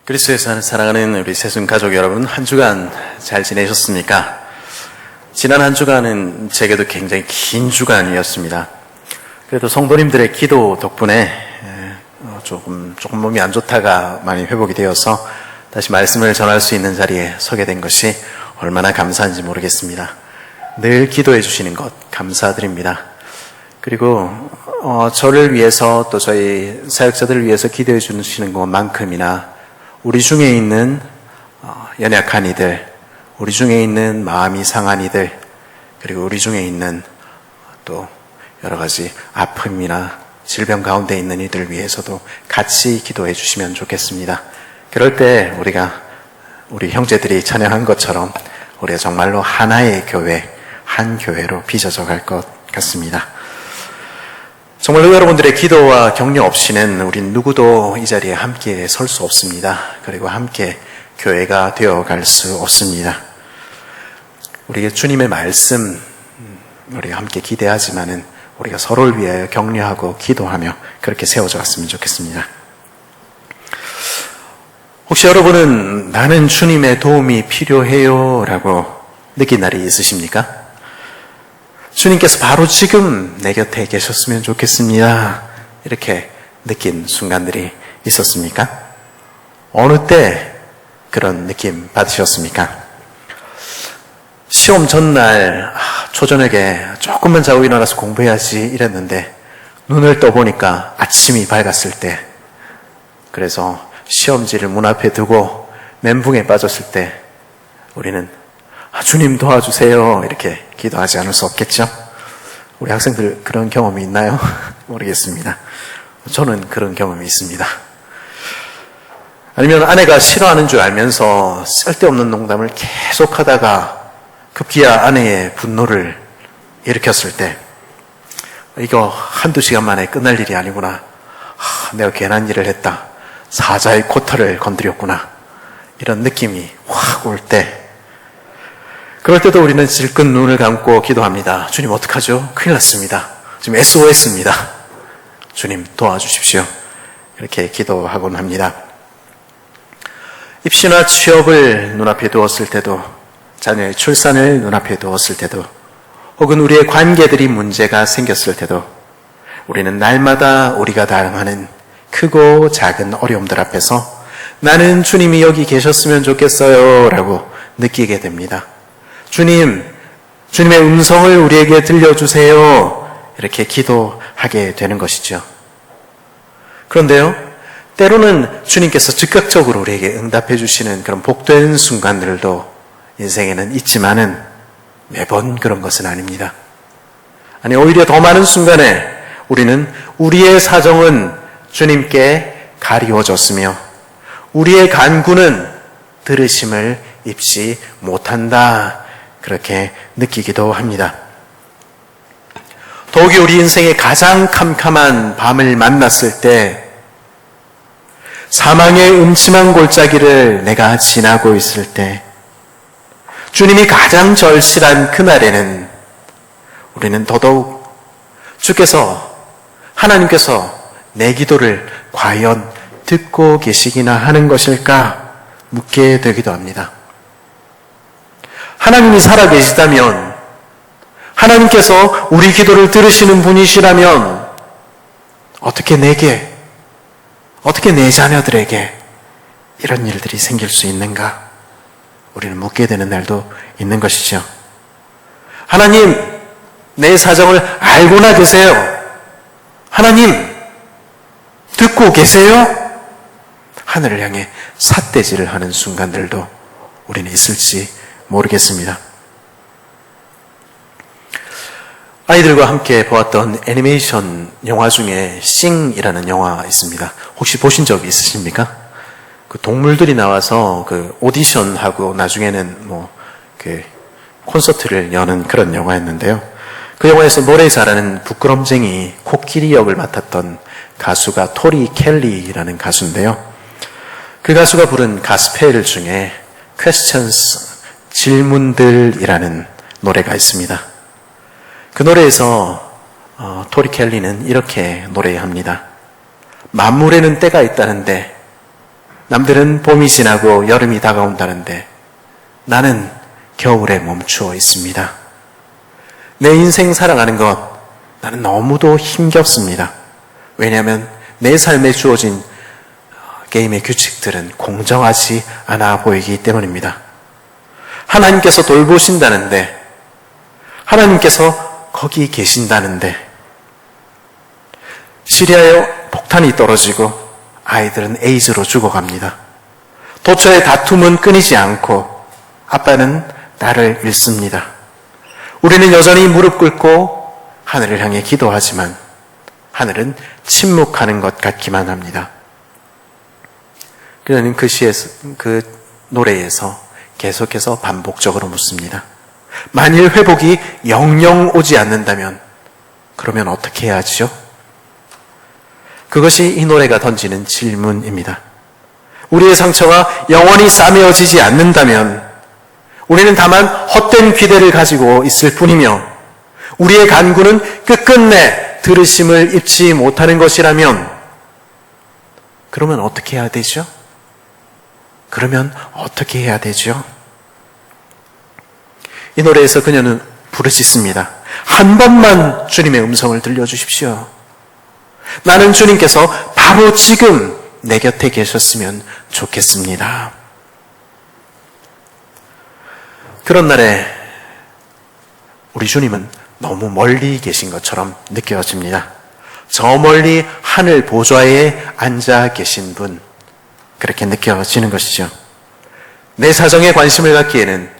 그리스도에서 사랑하는 우리 새순 가족 여러분, 한 주간 잘 지내셨습니까? 지난 한 주간은 제게도 굉장히 긴 주간이었습니다. 그래도 성도님들의 기도 덕분에 조금 몸이 안 좋다가 많이 회복이 되어서 다시 말씀을 전할 수 있는 자리에 서게 된 것이 얼마나 감사한지 모르겠습니다. 늘 기도해 주시는 것 감사드립니다. 그리고 저를 위해서 또 저희 사역자들을 위해서 기도해 주시는 것만큼이나 우리 중에 있는 연약한 이들, 우리 중에 있는 마음이 상한 이들, 그리고 우리 중에 있는 또 여러 가지 아픔이나 질병 가운데 있는 이들을 위해서도 같이 기도해 주시면 좋겠습니다. 그럴 때 우리 형제들이 찬양한 것처럼 우리가 정말로 하나의 교회, 한 교회로 빚어져 갈 것 같습니다. 정말로 여러분들의 기도와 격려 없이는 우린 누구도 이 자리에 함께 설 수 없습니다. 그리고 함께 교회가 되어갈 수 없습니다. 우리가 주님의 말씀, 우리가 함께 기대하지만은 우리가 서로를 위하여 격려하고 기도하며 그렇게 세워져 갔으면 좋겠습니다. 혹시 여러분은 나는 주님의 도움이 필요해요 라고 느낀 날이 있으십니까? 주님께서 바로 지금 내 곁에 계셨으면 좋겠습니다. 이렇게 느낀 순간들이 있었습니까? 어느 때 그런 느낌 받으셨습니까? 시험 전날 초저녁에 조금만 자고 일어나서 공부해야지 이랬는데 눈을 떠보니까 아침이 밝았을 때, 그래서 시험지를 문 앞에 두고 멘붕에 빠졌을 때 우리는 주님 도와주세요 이렇게 기도하지 않을 수 없겠죠? 우리 학생들 그런 경험이 있나요? 모르겠습니다. 저는 그런 경험이 있습니다. 아니면 아내가 싫어하는 줄 알면서 쓸데없는 농담을 계속하다가 급기야 아내의 분노를 일으켰을 때 이거 한두 시간 만에 끝날 일이 아니구나. 내가 괜한 일을 했다. 사자의 코털을 건드렸구나. 이런 느낌이 확 올 때, 그럴 때도 우리는 질끈 눈을 감고 기도합니다. 주님 어떡하죠? 큰일 났습니다. 지금 SOS입니다. 주님 도와주십시오. 이렇게 기도하곤 합니다. 입시나 취업을 눈앞에 두었을 때도, 자녀의 출산을 눈앞에 두었을 때도, 혹은 우리의 관계들이 문제가 생겼을 때도 우리는 날마다 우리가 당하는 크고 작은 어려움들 앞에서 나는 주님이 여기 계셨으면 좋겠어요 라고 느끼게 됩니다. 주님의 음성을 우리에게 들려주세요. 이렇게 기도하게 되는 것이죠. 그런데요, 때로는 주님께서 즉각적으로 우리에게 응답해 주시는 그런 복된 순간들도 인생에는 있지만은 매번 그런 것은 아닙니다. 아니, 오히려 더 많은 순간에 우리는 우리의 사정은 주님께 가리워졌으며 우리의 간구는 들으심을 입지 못한다. 그렇게 느끼기도 합니다. 더욱이 우리 인생의 가장 캄캄한 밤을 만났을 때, 사망의 음침한 골짜기를 내가 지나고 있을 때, 주님이 가장 절실한 그날에는 우리는 더더욱 하나님께서 내 기도를 과연 듣고 계시기나 하는 것일까 묻게 되기도 합니다. 하나님이 살아계시다면, 하나님께서 우리 기도를 들으시는 분이시라면 어떻게 내 자녀들에게 이런 일들이 생길 수 있는가? 우리는 묻게 되는 날도 있는 것이죠. 하나님, 내 사정을 알고나 계세요. 하나님, 듣고 계세요? 하늘을 향해 삿대질을 하는 순간들도 우리는 있을지 모르겠습니다. 아이들과 함께 보았던 애니메이션 영화 중에 싱이라는 영화 있습니다. 혹시 보신 적 있으십니까? 그 동물들이 나와서 그 오디션하고 나중에는 콘서트를 여는 그런 영화였는데요. 그 영화에서 노래 잘하는 부끄럼쟁이 코끼리 역을 맡았던 가수가 토리 켈리라는 가수인데요. 그 가수가 부른 가스펠 중에 Questions, 질문들이라는 노래가 있습니다. 그 노래에서 토리 켈리는 이렇게 노래합니다. 만물에는 때가 있다는데 남들은 봄이 지나고 여름이 다가온다는데 나는 겨울에 멈추어 있습니다. 내 인생 살아가는 것 나는 너무도 힘겹습니다. 왜냐하면 내 삶에 주어진 게임의 규칙들은 공정하지 않아 보이기 때문입니다. 하나님께서 돌보신다는데, 하나님께서 거기 계신다는데, 시리아에 폭탄이 떨어지고 아이들은 에이즈로 죽어갑니다. 도처의 다툼은 끊이지 않고 아빠는 나를 잃습니다. 우리는 여전히 무릎 꿇고 하늘을 향해 기도하지만 하늘은 침묵하는 것 같기만 합니다. 그는 그 노래에서 계속해서 반복적으로 묻습니다. 만일 회복이 영영 오지 않는다면 그러면 어떻게 해야 하죠? 그것이 이 노래가 던지는 질문입니다. 우리의 상처가 영원히 싸매어지지 않는다면 우리는 다만 헛된 기대를 가지고 있을 뿐이며 우리의 간구는 끝끝내 들으심을 입지 못하는 것이라면 그러면 어떻게 해야 되죠? 그러면 어떻게 해야 되죠? 이 노래에서 그녀는 부르짖습니다. 한 번만 주님의 음성을 들려주십시오. 나는 주님께서 바로 지금 내 곁에 계셨으면 좋겠습니다. 그런 날에 우리 주님은 너무 멀리 계신 것처럼 느껴집니다. 저 멀리 하늘 보좌에 앉아 계신 분, 그렇게 느껴지는 것이죠. 내 사정에 관심을 갖기에는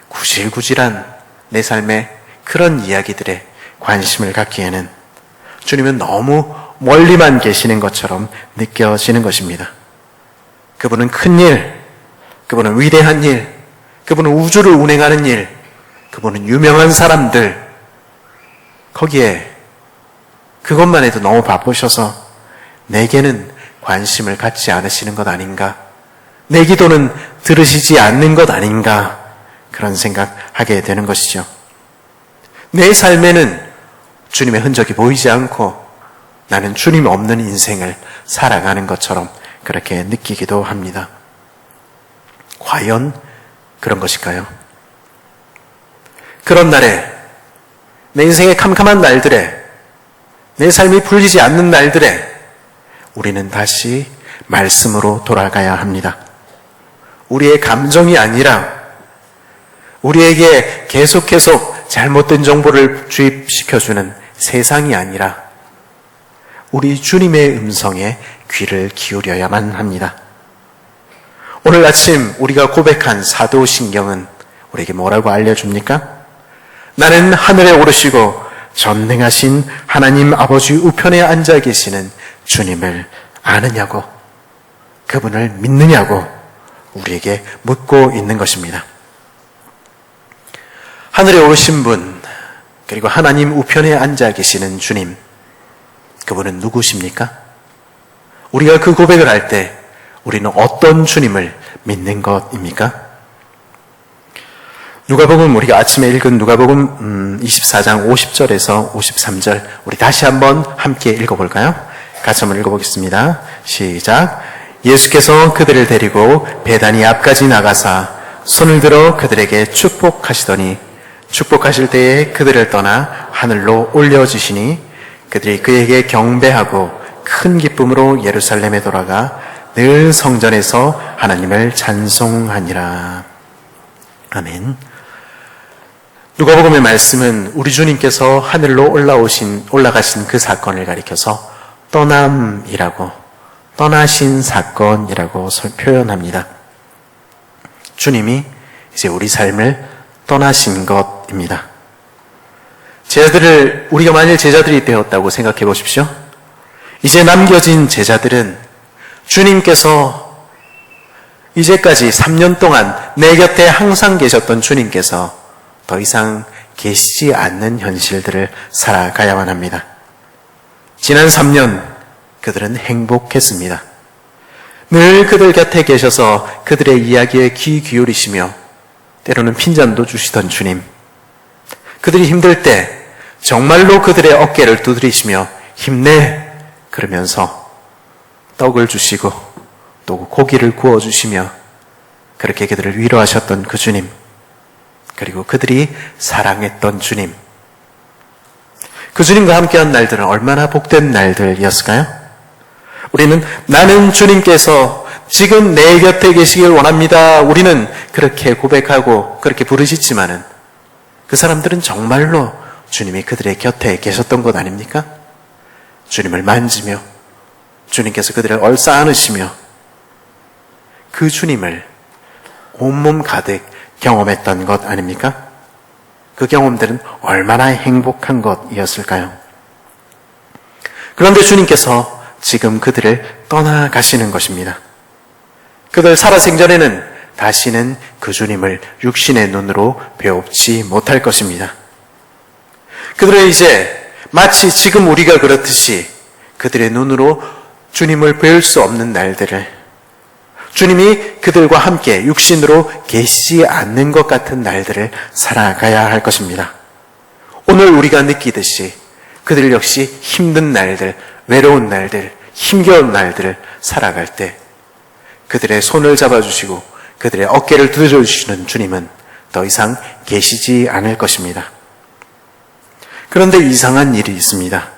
구질구질한 내 삶의 그런 이야기들에 관심을 갖기에는 주님은 너무 멀리만 계시는 것처럼 느껴지는 것입니다. 그분은 큰 일, 그분은 위대한 일, 그분은 우주를 운행하는 일, 그분은 유명한 사람들, 거기에 그것만 해도 너무 바쁘셔서 내게는 관심을 갖지 않으시는 것 아닌가, 내 기도는 들으시지 않는 것 아닌가, 그런 생각하게 되는 것이죠. 내 삶에는 주님의 흔적이 보이지 않고 나는 주님 없는 인생을 살아가는 것처럼 그렇게 느끼기도 합니다. 과연 그런 것일까요? 그런 날에, 내 인생의 캄캄한 날들에, 내 삶이 풀리지 않는 날들에 우리는 다시 말씀으로 돌아가야 합니다. 우리의 감정이 아니라 우리에게 계속 잘못된 정보를 주입시켜주는 세상이 아니라 우리 주님의 음성에 귀를 기울여야만 합니다. 오늘 아침 우리가 고백한 사도신경은 우리에게 뭐라고 알려줍니까? 나는 하늘에 오르시고 전능하신 하나님 아버지 우편에 앉아 계시는 주님을 아느냐고, 그분을 믿느냐고 우리에게 묻고 있는 것입니다. 하늘에 오르신 분, 그리고 하나님 우편에 앉아 계시는 주님, 그분은 누구십니까? 우리가 그 고백을 할 때 우리는 어떤 주님을 믿는 것입니까? 누가복음, 우리가 아침에 읽은 누가복음 24장 50절에서 53절 우리 다시 한번 함께 읽어볼까요? 같이 한번 읽어보겠습니다. 시작. 예수께서 그들을 데리고 베다니 앞까지 나가사 손을 들어 그들에게 축복하시더니 축복하실 때에 그들을 떠나 하늘로 올려주시니 그들이 그에게 경배하고 큰 기쁨으로 예루살렘에 돌아가 늘 성전에서 하나님을 찬송하니라. 아멘. 누가복음의 말씀은 우리 주님께서 하늘로 올라가신 그 사건을 가리켜서 떠남이라고, 떠나신 사건이라고 표현합니다. 주님이 이제 우리 삶을 떠나신 것입니다. 제자들을, 우리가 만일 제자들이 되었다고 생각해 보십시오. 이제 남겨진 제자들은 주님께서 이제까지 3년 동안 내 곁에 항상 계셨던 주님께서 더 이상 계시지 않는 현실들을 살아가야만 합니다. 지난 3년 그들은 행복했습니다. 늘 그들 곁에 계셔서 그들의 이야기에 귀 기울이시며 때로는 핀잔도 주시던 주님, 그들이 힘들 때 정말로 그들의 어깨를 두드리시며 힘내 그러면서 떡을 주시고 또 고기를 구워주시며 그렇게 그들을 위로하셨던 그 주님, 그리고 그들이 사랑했던 주님, 그 주님과 함께한 날들은 얼마나 복된 날들이었을까요? 우리는 나는 주님께서 지금 내 곁에 계시길 원합니다. 우리는 그렇게 고백하고 그렇게 부르짖지만은 그 사람들은 정말로 주님이 그들의 곁에 계셨던 것 아닙니까? 주님을 만지며 주님께서 그들을 얼싸안으시며 그 주님을 온몸 가득 경험했던 것 아닙니까? 그 경험들은 얼마나 행복한 것이었을까요? 그런데 주님께서 지금 그들을 떠나가시는 것입니다. 그들 살아생전에는 다시는 그 주님을 육신의 눈으로 배웁지 못할 것입니다. 그들은 이제 마치 지금 우리가 그렇듯이 그들의 눈으로 주님을 배울 수 없는 날들을, 주님이 그들과 함께 육신으로 계시지 않는 것 같은 날들을 살아가야 할 것입니다. 오늘 우리가 느끼듯이 그들 역시 힘든 날들, 외로운 날들, 힘겨운 날들을 살아갈 때 그들의 손을 잡아주시고 그들의 어깨를 두드려주시는 주님은 더 이상 계시지 않을 것입니다. 그런데 이상한 일이 있습니다.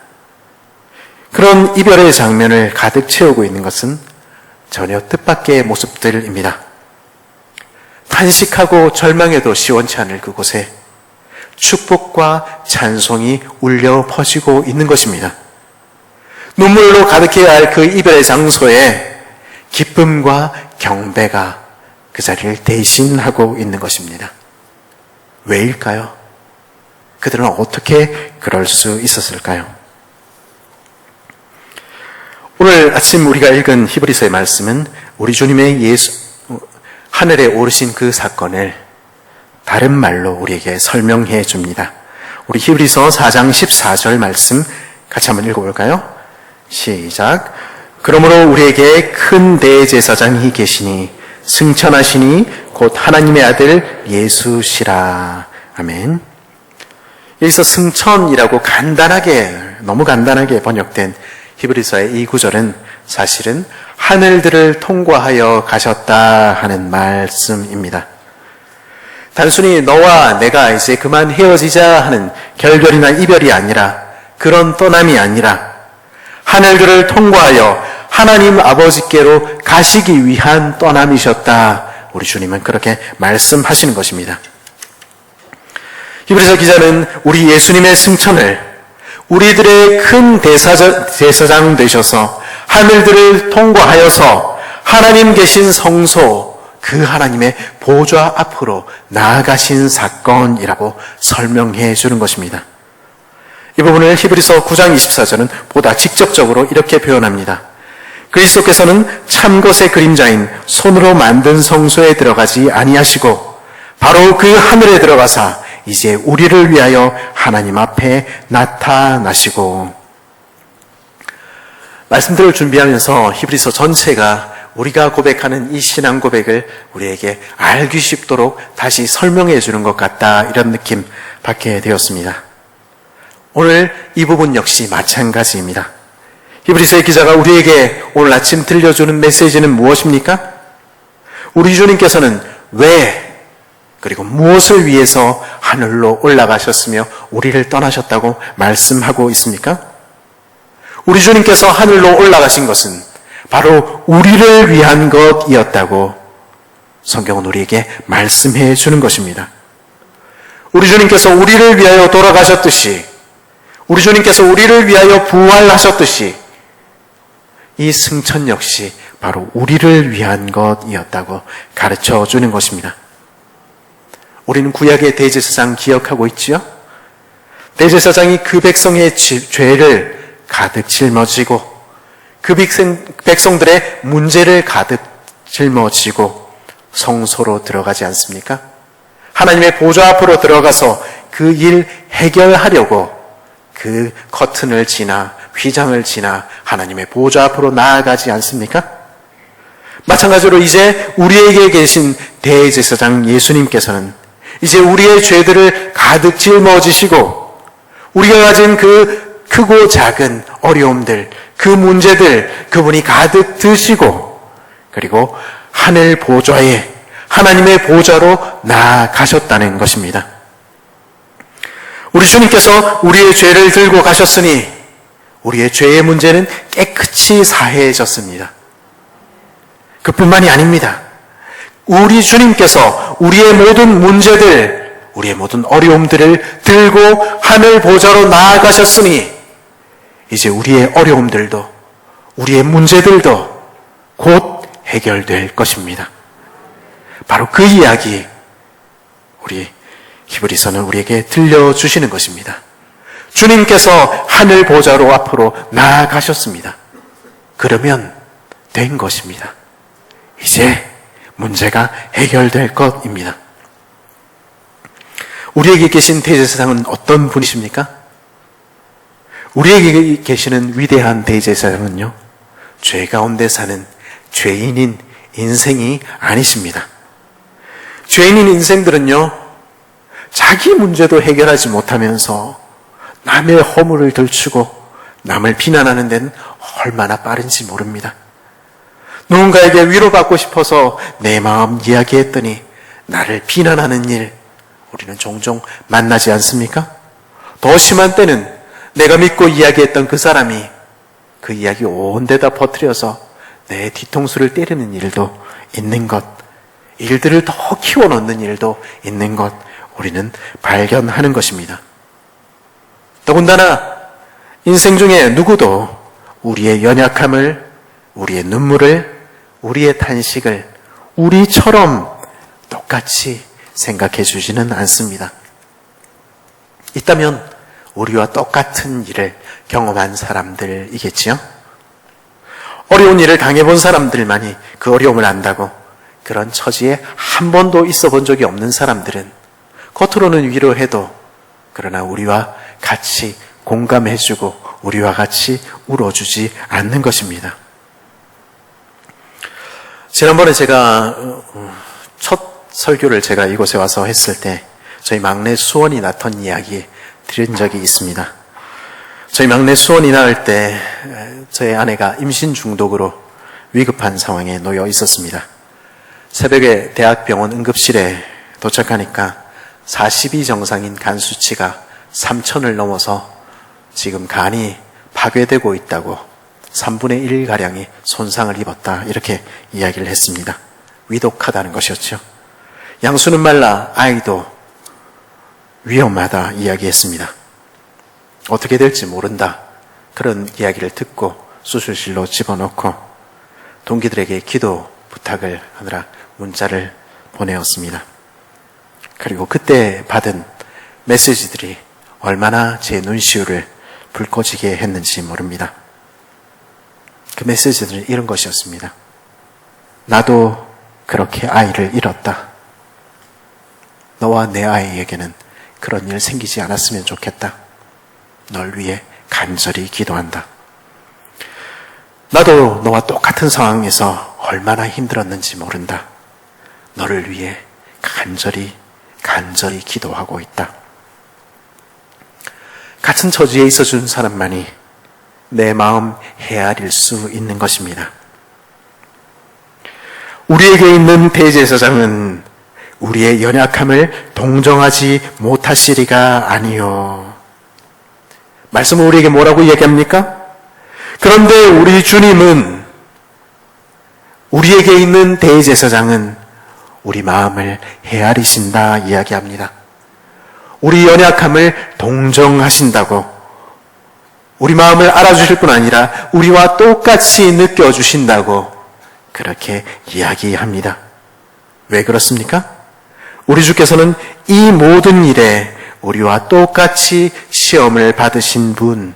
그런 이별의 장면을 가득 채우고 있는 것은 전혀 뜻밖의 모습들입니다. 탄식하고 절망해도 시원치 않을 그곳에 축복과 찬송이 울려 퍼지고 있는 것입니다. 눈물로 가득해야 할 그 이별의 장소에 기쁨과 경배가 그 자리를 대신하고 있는 것입니다. 왜일까요? 그들은 어떻게 그럴 수 있었을까요? 오늘 아침 우리가 읽은 히브리서의 말씀은 우리 주님의 하늘에 오르신 그 사건을 다른 말로 우리에게 설명해 줍니다. 우리 히브리서 4장 14절 말씀 같이 한번 읽어볼까요? 시작. 그러므로 우리에게 큰 대제사장이 계시니 승천하시니 곧 하나님의 아들 예수시라. 아멘. 여기서 승천이라고 너무 간단하게 번역된 히브리서의 이 구절은 사실은 하늘들을 통과하여 가셨다 하는 말씀입니다. 단순히 너와 내가 이제 그만 헤어지자 하는 결별이나 이별이 아니라, 그런 떠남이 아니라 하늘들을 통과하여 하나님 아버지께로 가시기 위한 떠남이셨다. 우리 주님은 그렇게 말씀하시는 것입니다. 히브리서 기자는 우리 예수님의 승천을 우리들의 큰 대사장 되셔서 하늘들을 통과하여서 하나님 계신 성소, 그 하나님의 보좌 앞으로 나아가신 사건이라고 설명해 주는 것입니다. 이 부분을 히브리서 9장 24절은 보다 직접적으로 이렇게 표현합니다. 그리스도께서는 참것의 그림자인 손으로 만든 성소에 들어가지 아니하시고 바로 그 하늘에 들어가사 이제 우리를 위하여 하나님 앞에 나타나시고. 말씀들을 준비하면서 히브리서 전체가 우리가 고백하는 이 신앙 고백을 우리에게 알기 쉽도록 다시 설명해 주는 것 같다, 이런 느낌 받게 되었습니다. 오늘 이 부분 역시 마찬가지입니다. 히브리서의 기자가 우리에게 오늘 아침 들려주는 메시지는 무엇입니까? 우리 주님께서는 왜, 그리고 무엇을 위해서 하늘로 올라가셨으며 우리를 떠나셨다고 말씀하고 있습니까? 우리 주님께서 하늘로 올라가신 것은 바로 우리를 위한 것이었다고 성경은 우리에게 말씀해 주는 것입니다. 우리 주님께서 우리를 위하여 돌아가셨듯이, 우리 주님께서 우리를 위하여 부활하셨듯이 이 승천 역시 바로 우리를 위한 것이었다고 가르쳐 주는 것입니다. 우리는 구약의 대제사장 기억하고 있지요? 대제사장이 그 백성의 죄를 가득 짊어지고 그 백성들의 문제를 가득 짊어지고 성소로 들어가지 않습니까? 하나님의 보좌 앞으로 들어가서 그 일 해결하려고 그 커튼을 지나 휘장을 지나 하나님의 보좌 앞으로 나아가지 않습니까? 마찬가지로 이제 우리에게 계신 대제사장 예수님께서는 이제 우리의 죄들을 가득 짊어지시고 우리가 가진 그 크고 작은 어려움들, 그 문제들 그분이 가득 드시고 그리고 하늘 보좌에 하나님의 보좌로 나아가셨다는 것입니다. 우리 주님께서 우리의 죄를 들고 가셨으니 우리의 죄의 문제는 깨끗이 사해졌습니다. 그뿐만이 아닙니다. 우리 주님께서 우리의 모든 문제들, 우리의 모든 어려움들을 들고 하늘 보좌로 나아가셨으니 이제 우리의 어려움들도 우리의 문제들도 곧 해결될 것입니다. 바로 그 이야기 우리 히브리서는 우리에게 들려주시는 것입니다. 주님께서 하늘 보좌로 앞으로 나아가셨습니다. 그러면 된 것입니다. 이제 문제가 해결될 것입니다. 우리에게 계신 대제사장은 어떤 분이십니까? 우리에게 계시는 위대한 대제사장은요, 죄 가운데 사는 죄인인 인생이 아니십니다. 죄인인 인생들은요, 자기 문제도 해결하지 못하면서 남의 허물을 들추고 남을 비난하는 데는 얼마나 빠른지 모릅니다. 누군가에게 위로받고 싶어서 내 마음 이야기했더니 나를 비난하는 일, 우리는 종종 만나지 않습니까? 더 심한 때는 내가 믿고 이야기했던 그 사람이 그 이야기 온 데다 퍼뜨려서 내 뒤통수를 때리는 일도 있는 것, 일들을 더 키워놓는 일도 있는 것, 우리는 발견하는 것입니다. 더군다나 인생 중에 누구도 우리의 연약함을, 우리의 눈물을, 우리의 탄식을 우리처럼 똑같이 생각해 주지는 않습니다. 있다면 우리와 똑같은 일을 경험한 사람들이겠지요? 어려운 일을 당해본 사람들만이 그 어려움을 안다고 그런 처지에 한 번도 있어 본 적이 없는 사람들은 겉으로는 위로해도 그러나 우리와 같이 공감해주고 우리와 같이 울어주지 않는 것입니다. 지난번에 제가 첫 설교를 제가 이곳에 와서 했을 때 저희 막내 수원이 낳던 이야기 드린 적이 있습니다. 저희 막내 수원이 낳을 때 저희 아내가 임신 중독으로 위급한 상황에 놓여 있었습니다. 새벽에 대학병원 응급실에 도착하니까 40이 정상인 간 수치가 3,000을 넘어서 지금 간이 파괴되고 있다고 3분의 1가량이 손상을 입었다 이렇게 이야기를 했습니다. 위독하다는 것이었죠. 양수는 말라 아이도 위험하다 이야기했습니다. 어떻게 될지 모른다 그런 이야기를 듣고 수술실로 집어넣고 동기들에게 기도 부탁을 하느라 문자를 보내었습니다. 그리고 그때 받은 메시지들이 얼마나 제 눈시울을 붉어지게 했는지 모릅니다. 그 메시지들은 이런 것이었습니다. 나도 그렇게 아이를 잃었다. 너와 내 아이에게는 그런 일 생기지 않았으면 좋겠다. 널 위해 간절히 기도한다. 나도 너와 똑같은 상황에서 얼마나 힘들었는지 모른다. 너를 위해 간절히 기도하고 있다. 같은 처지에 있어준 사람만이 내 마음 헤아릴 수 있는 것입니다. 우리에게 있는 대제사장은 우리의 연약함을 동정하지 못하시리가 아니요. 말씀은 우리에게 뭐라고 이야기합니까? 그런데 우리 주님은 우리에게 있는 대제사장은 우리 마음을 헤아리신다 이야기합니다. 우리 연약함을 동정하신다고 우리 마음을 알아주실 뿐 아니라 우리와 똑같이 느껴주신다고 그렇게 이야기합니다. 왜 그렇습니까? 우리 주께서는 이 모든 일에 우리와 똑같이 시험을 받으신 분,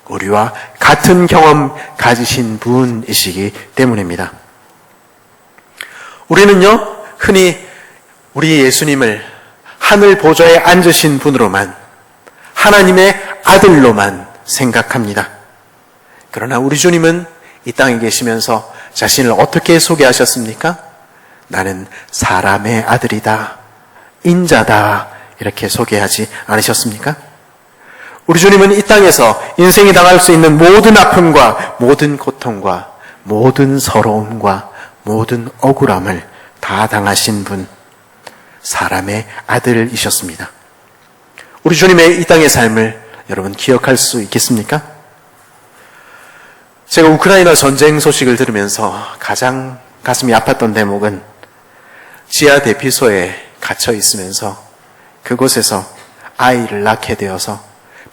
우리와 같은 경험 가지신 분이시기 때문입니다. 우리는요, 흔히 우리 예수님을 하늘 보좌에 앉으신 분으로만, 하나님의 아들로만 생각합니다. 그러나 우리 주님은 이 땅에 계시면서 자신을 어떻게 소개하셨습니까? 나는 사람의 아들이다, 인자다, 이렇게 소개하지 않으셨습니까? 우리 주님은 이 땅에서 인생이 당할 수 있는 모든 아픔과 모든 고통과 모든 서러움과 모든 억울함을 다 당하신 분, 사람의 아들이셨습니다. 우리 주님의 이 땅의 삶을 여러분 기억할 수 있겠습니까? 제가 우크라이나 전쟁 소식을 들으면서 가장 가슴이 아팠던 대목은 지하 대피소에 갇혀 있으면서 그곳에서 아이를 낳게 되어서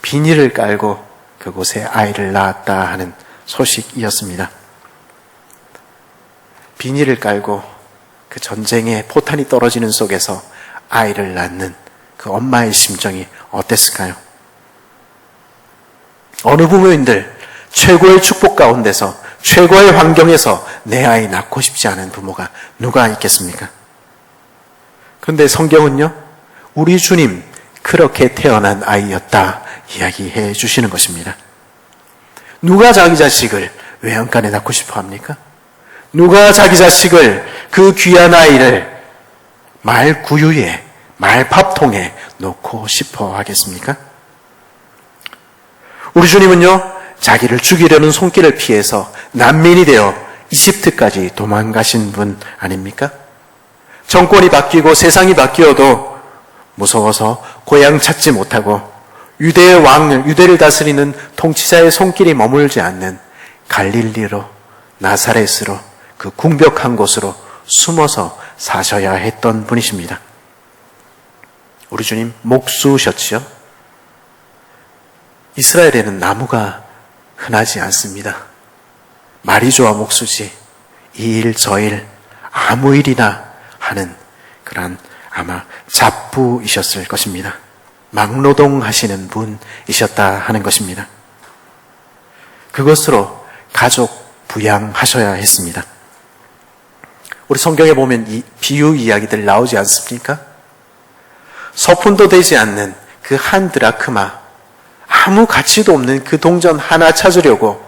비닐을 깔고 그곳에 아이를 낳았다 하는 소식이었습니다. 비닐을 깔고 그 전쟁의 포탄이 떨어지는 속에서 아이를 낳는 그 엄마의 심정이 어땠을까요? 어느 부모님들 최고의 축복 가운데서 최고의 환경에서 내 아이 낳고 싶지 않은 부모가 누가 있겠습니까? 그런데 성경은요, 우리 주님 그렇게 태어난 아이였다 이야기해 주시는 것입니다. 누가 자기 자식을 외양간에 낳고 싶어 합니까? 누가 자기 자식을, 그 귀한 아이를 말구유에, 말밥통에 놓고 싶어 하겠습니까? 우리 주님은요, 자기를 죽이려는 손길을 피해서 난민이 되어 이집트까지 도망가신 분 아닙니까? 정권이 바뀌고 세상이 바뀌어도 무서워서 고향 찾지 못하고 유대의 왕, 유대를 다스리는 통치자의 손길이 머물지 않는 갈릴리로, 나사렛으로, 그 궁벽한 곳으로 숨어서 사셔야 했던 분이십니다. 우리 주님 목수셨지요? 이스라엘에는 나무가 흔하지 않습니다. 말이 좋아 목수지 이 일 저 일 아무 일이나 하는 그런 아마 잡부이셨을 것입니다. 막노동하시는 분이셨다 하는 것입니다. 그것으로 가족 부양하셔야 했습니다. 우리 성경에 보면 이 비유 이야기들 나오지 않습니까? 서푼도 되지 않는 그 한 드라크마, 아무 가치도 없는 그 동전 하나 찾으려고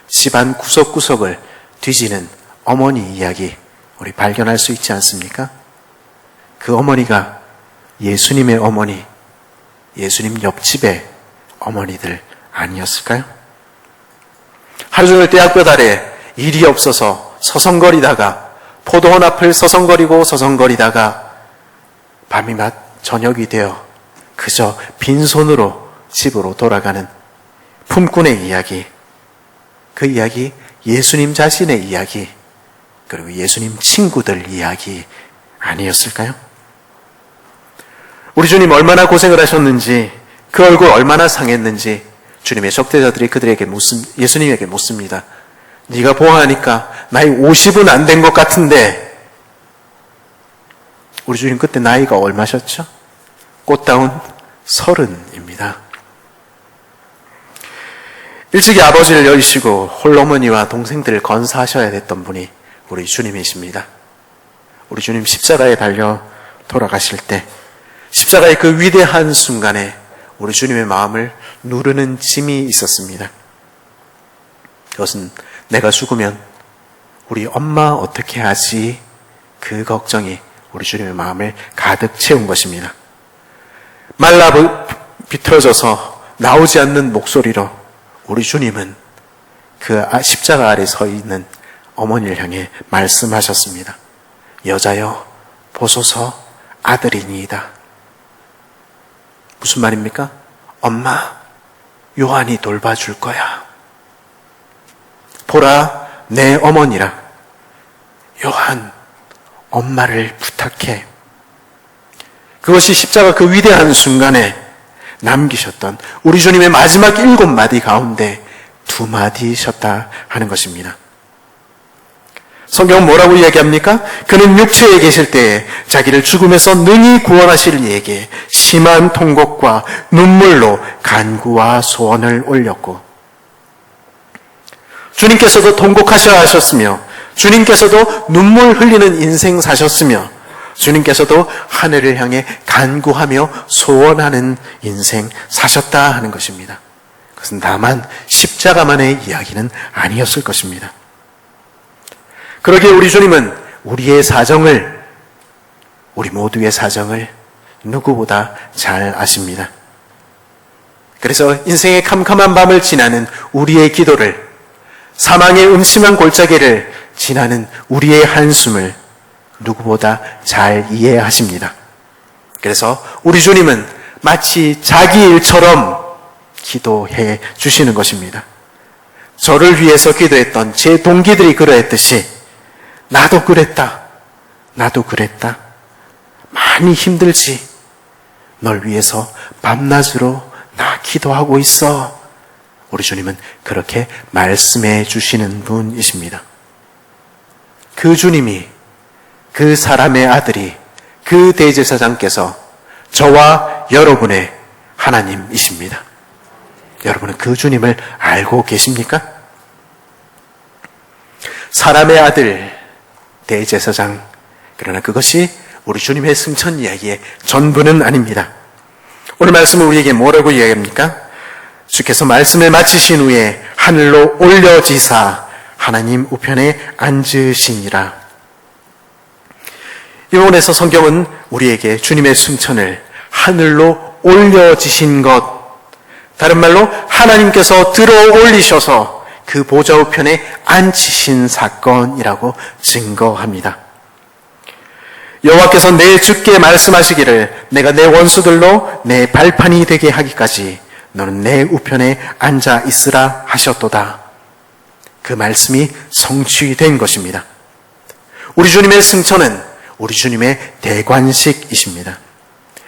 집안 구석구석을 뒤지는 어머니 이야기 우리 발견할 수 있지 않습니까? 그 어머니가 예수님의 어머니, 예수님 옆집의 어머니들 아니었을까요? 하루 종일 떼약볕 아래 일이 없어서 서성거리다가 포도원 앞을 서성거리다가 밤이 저녁이 되어 그저 빈손으로 집으로 돌아가는 품꾼의 이야기, 그 이야기 예수님 자신의 이야기, 그리고 예수님 친구들 이야기 아니었을까요? 우리 주님 얼마나 고생을 하셨는지, 그 얼굴 얼마나 상했는지 주님의 적대자들이 예수님에게 묻습니다. 네가 보아하니까 나이 50은 안 된 것 같은데. 우리 주님 그때 나이가 얼마셨죠? 꽃다운 30입니다. 일찍이 아버지를 여의시고 홀어머니와 동생들을 건사하셔야 됐던 분이 우리 주님이십니다. 우리 주님 십자가에 달려 돌아가실 때 십자가의 그 위대한 순간에 우리 주님의 마음을 누르는 짐이 있었습니다. 그것은 내가 죽으면 우리 엄마 어떻게 하지? 그 걱정이 우리 주님의 마음을 가득 채운 것입니다. 말라 비틀어져서 나오지 않는 목소리로 우리 주님은 그 십자가 아래 서 있는 어머니를 향해 말씀하셨습니다. 여자여 보소서 아들이니이다. 무슨 말입니까? 엄마, 요한이 돌봐줄 거야. 보라, 내 어머니라. 요한, 엄마를 부탁해. 그것이 십자가 그 위대한 순간에 남기셨던 우리 주님의 마지막 7마디 가운데 2마디셨다 하는 것입니다. 성경은 뭐라고 이야기합니까? 그는 육체에 계실 때에 자기를 죽음에서 능히 구원하실 이에게 심한 통곡과 눈물로 간구와 소원을 올렸고, 주님께서도 통곡하셔야 하셨으며 주님께서도 눈물 흘리는 인생 사셨으며 주님께서도 하늘을 향해 간구하며 소원하는 인생 사셨다 하는 것입니다. 그것은 다만 십자가만의 이야기는 아니었을 것입니다. 그러기에 우리 주님은 우리의 사정을, 우리 모두의 사정을 누구보다 잘 아십니다. 그래서 인생의 캄캄한 밤을 지나는 우리의 기도를, 사망의 음침한 골짜기를 지나는 우리의 한숨을 누구보다 잘 이해하십니다. 그래서 우리 주님은 마치 자기 일처럼 기도해 주시는 것입니다. 저를 위해서 기도했던 제 동기들이 그러했듯이 나도 그랬다. 많이 힘들지. 널 위해서 밤낮으로 나 기도하고 있어. 우리 주님은 그렇게 말씀해 주시는 분이십니다. 그 주님이, 그 사람의 아들이, 그 대제사장께서 저와 여러분의 하나님이십니다. 여러분은 그 주님을 알고 계십니까? 사람의 아들, 대제사장. 그러나 그것이 우리 주님의 승천 이야기의 전부는 아닙니다. 오늘 말씀은 우리에게 뭐라고 이야기합니까? 주께서 말씀을 마치신 후에 하늘로 올려지사 하나님 우편에 앉으시니라. 이 부분에서 성경은 우리에게 주님의 승천을 하늘로 올려지신 것, 다른 말로 하나님께서 들어 올리셔서 그 보좌 우편에 앉히신 사건이라고 증거합니다. 여호와께서 내 주께 말씀하시기를 내가 내 원수들로 내 발판이 되게 하기까지 너는 내 우편에 앉아 있으라 하셨도다. 그 말씀이 성취된 것입니다. 우리 주님의 승천은 우리 주님의 대관식이십니다.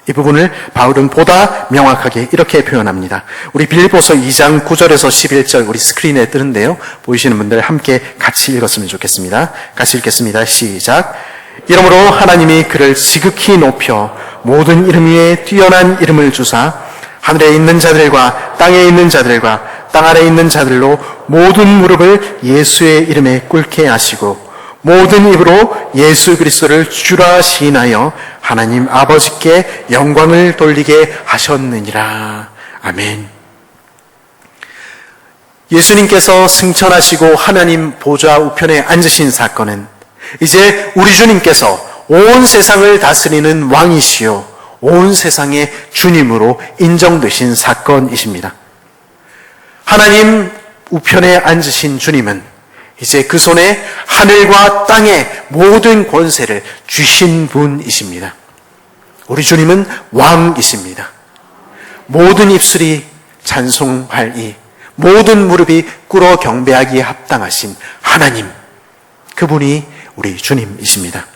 이 부분을 바울은 보다 명확하게 이렇게 표현합니다. 우리 빌립보서 2장 9절에서 11절 우리 스크린에 뜨는데요. 보이시는 분들 함께 같이 읽었으면 좋겠습니다. 같이 읽겠습니다. 시작. 이러므로 하나님이 그를 지극히 높여 모든 이름 위에 뛰어난 이름을 주사 하늘에 있는 자들과 땅에 있는 자들과 땅 아래에 있는 자들로 모든 무릎을 예수의 이름에 꿇게 하시고 모든 입으로 예수 그리스도를 주라 시인하여 하나님 아버지께 영광을 돌리게 하셨느니라. 아멘. 예수님께서 승천하시고 하나님 보좌 우편에 앉으신 사건은 이제 우리 주님께서 온 세상을 다스리는 왕이시요 온 세상의 주님으로 인정되신 사건이십니다. 하나님 우편에 앉으신 주님은 이제 그 손에 하늘과 땅의 모든 권세를 주신 분이십니다. 우리 주님은 왕이십니다. 모든 입술이 찬송할이 모든 무릎이 꿇어 경배하기에 합당하신 하나님, 그분이 우리 주님이십니다.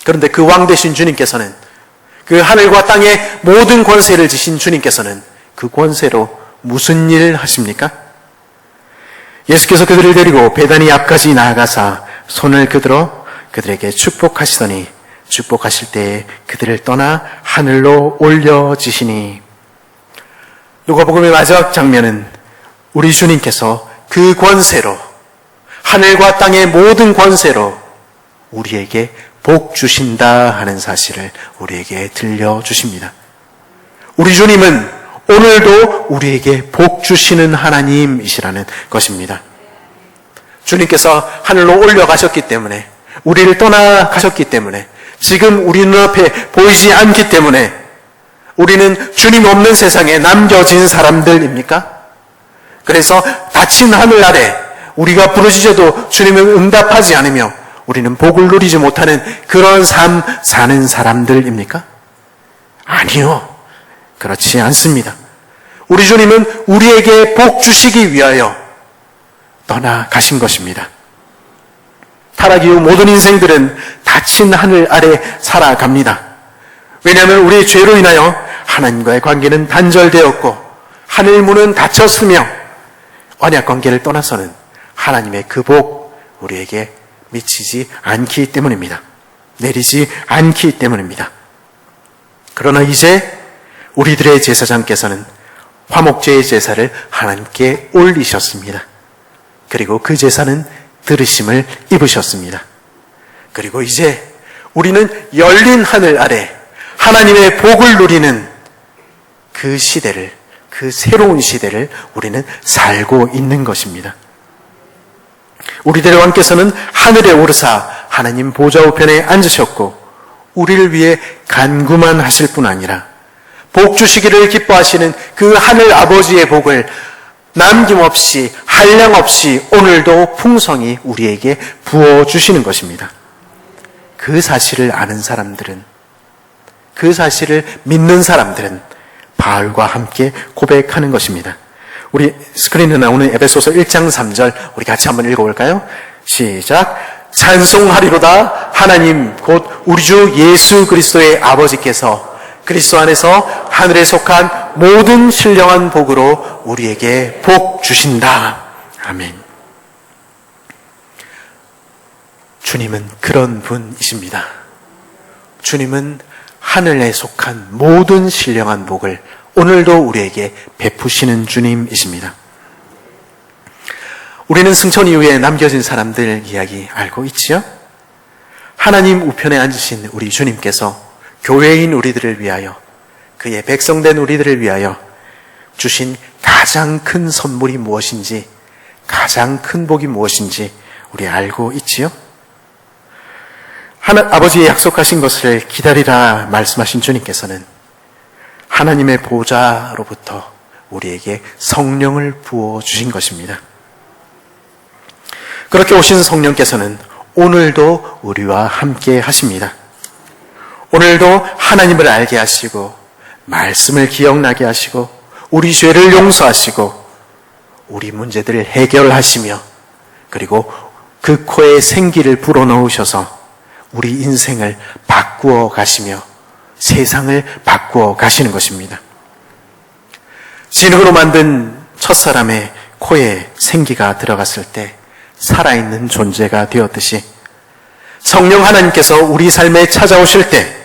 그런데 그 왕 되신 주님께서는 그 하늘과 땅의 모든 권세를 지신 주님께서는 그 권세로 무슨 일 하십니까? 예수께서 그들을 데리고 베다니 앞까지 나아가사 손을 그들어 그들에게 축복하시더니 축복하실 때에 그들을 떠나 하늘로 올려지시니. 누가복음의 마지막 장면은 우리 주님께서 그 권세로 하늘과 땅의 모든 권세로 우리에게 복 주신다 하는 사실을 우리에게 들려주십니다. 우리 주님은 오늘도 우리에게 복 주시는 하나님이시라는 것입니다. 주님께서 하늘로 올려가셨기 때문에, 우리를 떠나가셨기 때문에, 지금 우리 눈앞에 보이지 않기 때문에 우리는 주님 없는 세상에 남겨진 사람들입니까? 그래서 닫힌 하늘 아래 우리가 부르짖어도 주님은 응답하지 않으며 우리는 복을 누리지 못하는 그런 삶 사는 사람들입니까? 아니요. 그렇지 않습니다. 우리 주님은 우리에게 복 주시기 위하여 떠나가신 것입니다. 타락 이후 모든 인생들은 닫힌 하늘 아래 살아갑니다. 왜냐하면 우리의 죄로 인하여 하나님과의 관계는 단절되었고 하늘 문은 닫혔으며 언약 관계를 떠나서는 하나님의 그 복 우리에게 미치지 않기 때문입니다. 내리지 않기 때문입니다. 그러나 이제 우리들의 제사장께서는 화목제의 제사를 하나님께 올리셨습니다. 그리고 그 제사는 들으심을 입으셨습니다. 그리고 이제 우리는 열린 하늘 아래 하나님의 복을 누리는 그 시대를, 그 새로운 시대를 우리는 살고 있는 것입니다. 우리들의 왕께서는 하늘에 오르사 하나님 보좌 우편에 앉으셨고 우리를 위해 간구만 하실 뿐 아니라 복 주시기를 기뻐하시는 그 하늘 아버지의 복을 남김없이 한량없이 오늘도 풍성히 우리에게 부어주시는 것입니다. 그 사실을 아는 사람들은, 그 사실을 믿는 사람들은 바울과 함께 고백하는 것입니다. 우리 스크린에 나오는 에베소서 1장 3절 우리 같이 한번 읽어볼까요? 시작. 찬송하리로다 하나님 곧 우리 주 예수 그리스도의 아버지께서 그리스도 안에서 하늘에 속한 모든 신령한 복으로 우리에게 복 주신다. 아멘. 주님은 그런 분이십니다. 주님은 하늘에 속한 모든 신령한 복을 오늘도 우리에게 베푸시는 주님이십니다. 우리는 승천 이후에 남겨진 사람들 이야기 알고 있지요? 하나님 우편에 앉으신 우리 주님께서 교회인 우리들을 위하여, 그의 백성된 우리들을 위하여 주신 가장 큰 선물이 무엇인지, 가장 큰 복이 무엇인지 우리 알고 있지요? 아버지의 약속하신 것을 기다리라 말씀하신 주님께서는 하나님의 보좌로부터 우리에게 성령을 부어주신 것입니다. 그렇게 오신 성령께서는 오늘도 우리와 함께 하십니다. 오늘도 하나님을 알게 하시고 말씀을 기억나게 하시고 우리 죄를 용서하시고 우리 문제들을 해결하시며 그리고 그 코에 생기를 불어넣으셔서 우리 인생을 바꾸어 가시며 세상을 바꾸어 가시는 것입니다. 진흙으로 만든 첫사람의 코에 생기가 들어갔을 때 살아있는 존재가 되었듯이 성령 하나님께서 우리 삶에 찾아오실 때,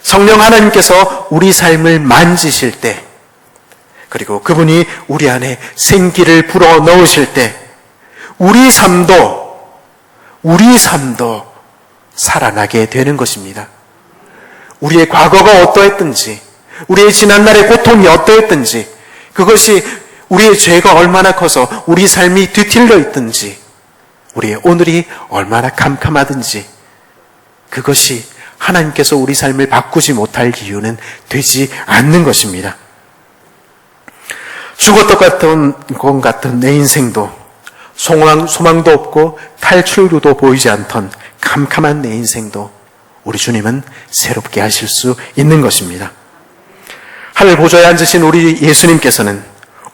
성령 하나님께서 우리 삶을 만지실 때, 그리고 그분이 우리 안에 생기를 불어넣으실 때 우리 삶도 살아나게 되는 것입니다. 우리의 과거가 어떠했든지, 우리의 지난날의 고통이 어떠했든지, 그것이 우리의 죄가 얼마나 커서 우리 삶이 뒤틀려 있든지, 우리의 오늘이 얼마나 캄캄하든지, 그것이 하나님께서 우리 삶을 바꾸지 못할 이유는 되지 않는 것입니다. 죽었던 것 같은 내 인생도, 소망도 없고 탈출구도 보이지 않던 캄캄한 내 인생도 우리 주님은 새롭게 하실 수 있는 것입니다. 하늘 보좌에 앉으신 우리 예수님께서는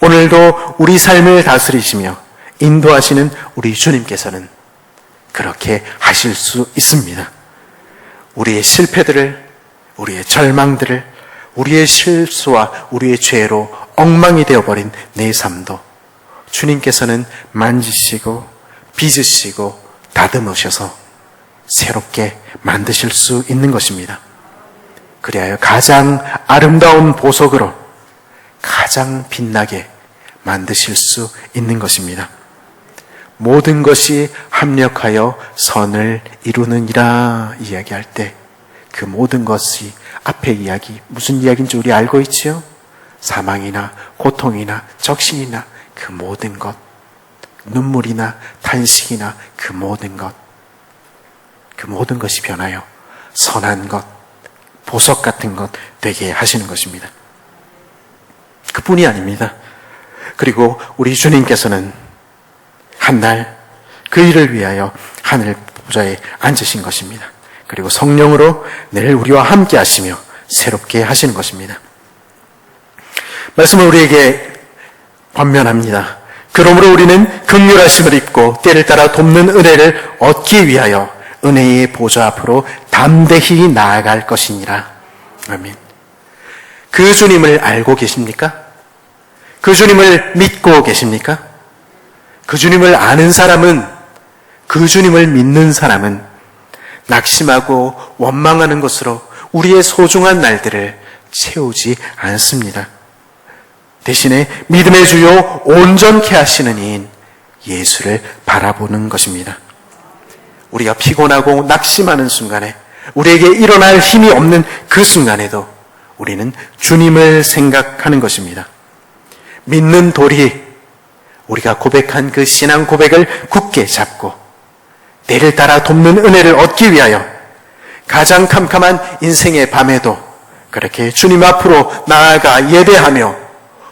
오늘도 우리 삶을 다스리시며 인도하시는 우리 주님께서는 그렇게 하실 수 있습니다. 우리의 실패들을, 우리의 절망들을, 우리의 실수와 우리의 죄로 엉망이 되어버린 내 삶도 주님께서는 만지시고 빚으시고 다듬으셔서 새롭게 만드실 수 있는 것입니다. 그리하여 가장 아름다운 보석으로 가장 빛나게 만드실 수 있는 것입니다. 모든 것이 합력하여 선을 이루느니라 이야기할 때 그 모든 것이 앞에 이야기, 무슨 이야기인지 우리 알고 있지요? 사망이나 고통이나 적신이나 그 모든 것, 눈물이나 탄식이나 그 모든 것이 변하여 선한 것, 보석 같은 것 되게 하시는 것입니다. 그뿐이 아닙니다. 그리고 우리 주님께서는 한날 그 일을 위하여 하늘 보좌에 앉으신 것입니다. 그리고 성령으로 늘 우리와 함께 하시며 새롭게 하시는 것입니다. 말씀을 우리에게 권면합니다. 그러므로 우리는 긍휼하심을 입고 때를 따라 돕는 은혜를 얻기 위하여 은혜의 보좌 앞으로 담대히 나아갈 것이니라. 아멘. 그 주님을 알고 계십니까? 그 주님을 믿고 계십니까? 그 주님을 아는 사람은, 그 주님을 믿는 사람은 낙심하고 원망하는 것으로 우리의 소중한 날들을 채우지 않습니다. 대신에 믿음의 주요 온전케 하시는 이인 예수를 바라보는 것입니다. 우리가 피곤하고 낙심하는 순간에, 우리에게 일어날 힘이 없는 그 순간에도 우리는 주님을 생각하는 것입니다. 믿는 돌이 우리가 고백한 그 신앙 고백을 굳게 잡고 때를 따라 돕는 은혜를 얻기 위하여 가장 캄캄한 인생의 밤에도 그렇게 주님 앞으로 나아가 예배하며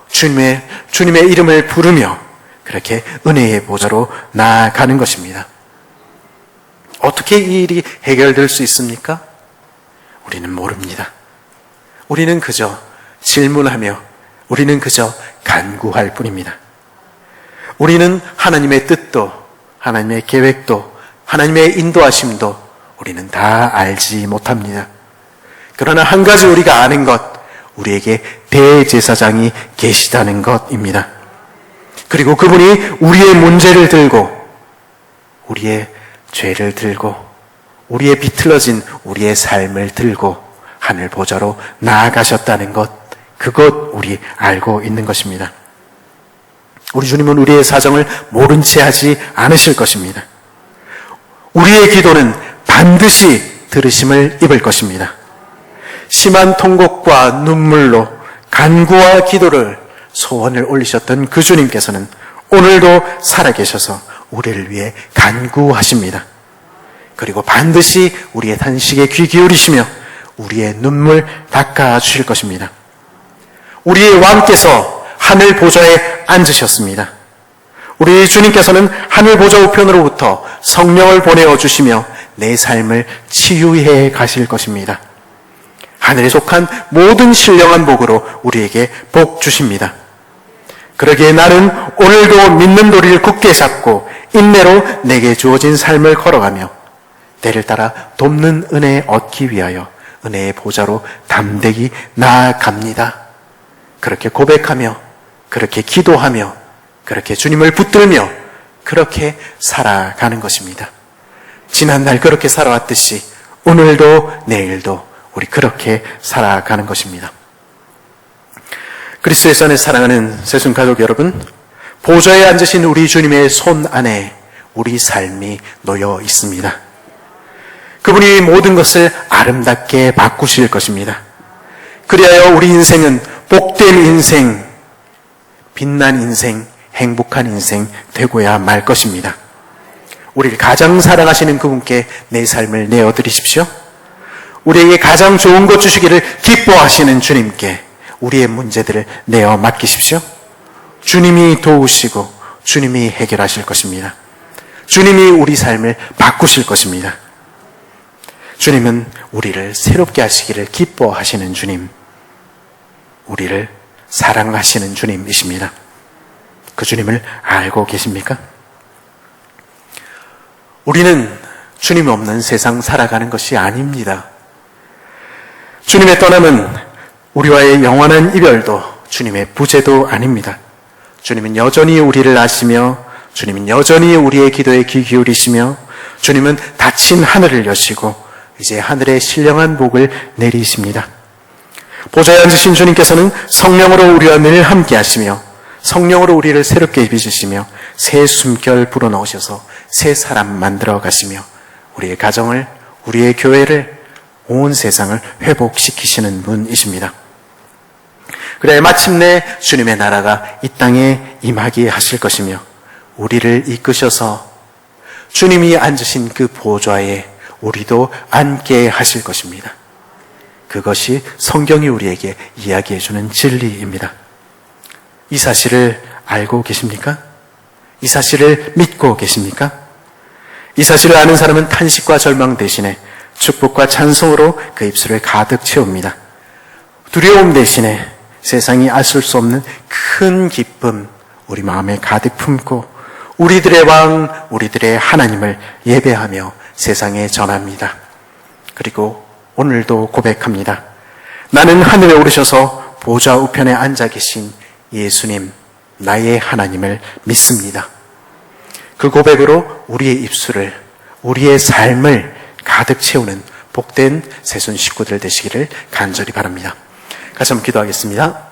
주님의 이름을 부르며 그렇게 은혜의 보좌로 나아가는 것입니다. 어떻게 이 일이 해결될 수 있습니까? 우리는 모릅니다. 우리는 그저 질문하며 우리는 그저 간구할 뿐입니다. 우리는 하나님의 뜻도 하나님의 계획도 하나님의 인도하심도 우리는 다 알지 못합니다. 그러나 한 가지 우리가 아는 것, 우리에게 대제사장이 계시다는 것입니다. 그리고 그분이 우리의 문제를 들고 우리의 죄를 들고 우리의 비틀어진 우리의 삶을 들고 하늘 보좌로 나아가셨다는 것, 그것 우리 알고 있는 것입니다. 우리 주님은 우리의 사정을 모른 채 하지 않으실 것입니다. 우리의 기도는 반드시 들으심을 입을 것입니다. 심한 통곡과 눈물로 간구와 기도를 소원을 올리셨던 그 주님께서는 오늘도 살아계셔서 우리를 위해 간구하십니다. 그리고 반드시 우리의 탄식에 귀 기울이시며 우리의 눈물 닦아주실 것입니다. 우리의 왕께서 하늘 보좌에 앉으셨습니다. 우리 주님께서는 하늘 보좌 우편으로부터 성령을 보내어 주시며 내 삶을 치유해 가실 것입니다. 하늘에 속한 모든 신령한 복으로 우리에게 복 주십니다. 그러기에 나는 오늘도 믿는 도리를 굳게 잡고 인내로 내게 주어진 삶을 걸어가며 때를 따라 돕는 은혜 얻기 위하여 은혜의 보좌로 담대히 나아갑니다. 그렇게 고백하며 그렇게 기도하며 그렇게 주님을 붙들며 그렇게 살아가는 것입니다. 지난날 그렇게 살아왔듯이 오늘도 내일도 우리 그렇게 살아가는 것입니다. 그리스도의 안에 사랑하는 새순 가족 여러분, 보좌에 앉으신 우리 주님의 손 안에 우리 삶이 놓여 있습니다. 그분이 모든 것을 아름답게 바꾸실 것입니다. 그리하여 우리 인생은 복된 인생, 빛난 인생, 행복한 인생 되고야 말 것입니다. 우리를 가장 사랑하시는 그분께 내 삶을 내어드리십시오. 우리에게 가장 좋은 것 주시기를 기뻐하시는 주님께 우리의 문제들을 내어 맡기십시오. 주님이 도우시고 주님이 해결하실 것입니다. 주님이 우리 삶을 바꾸실 것입니다. 주님은 우리를 새롭게 하시기를 기뻐하시는 주님, 우리를 사랑하시는 주님이십니다. 그 주님을 알고 계십니까? 우리는 주님 없는 세상 살아가는 것이 아닙니다. 주님의 떠남은 우리와의 영원한 이별도 주님의 부재도 아닙니다. 주님은 여전히 우리를 아시며 주님은 여전히 우리의 기도에 귀 기울이시며 주님은 닫힌 하늘을 여시고 이제 하늘에 신령한 복을 내리십니다. 보좌에 앉으신 주님께서는 성령으로 우리와 늘 함께 하시며 성령으로 우리를 새롭게 빚으시며 새 숨결 불어넣으셔서 새 사람 만들어 가시며 우리의 가정을, 우리의 교회를, 온 세상을 회복시키시는 분이십니다. 그래 마침내 주님의 나라가 이 땅에 임하게 하실 것이며 우리를 이끄셔서 주님이 앉으신 그 보좌에 우리도 앉게 하실 것입니다. 그것이 성경이 우리에게 이야기해 주는 진리입니다. 이 사실을 알고 계십니까? 이 사실을 믿고 계십니까? 이 사실을 아는 사람은 탄식과 절망 대신에 축복과 찬송으로 그 입술을 가득 채웁니다. 두려움 대신에 세상이 아실 수 없는 큰 기쁨 우리 마음에 가득 품고 우리들의 왕, 우리들의 하나님을 예배하며 세상에 전합니다. 그리고 오늘도 고백합니다. 나는 하늘에 오르셔서 보좌 우편에 앉아 계신 예수님, 나의 하나님을 믿습니다. 그 고백으로 우리의 입술을, 우리의 삶을 가득 채우는 복된 새순 식구들 되시기를 간절히 바랍니다. 같이 한번 기도하겠습니다.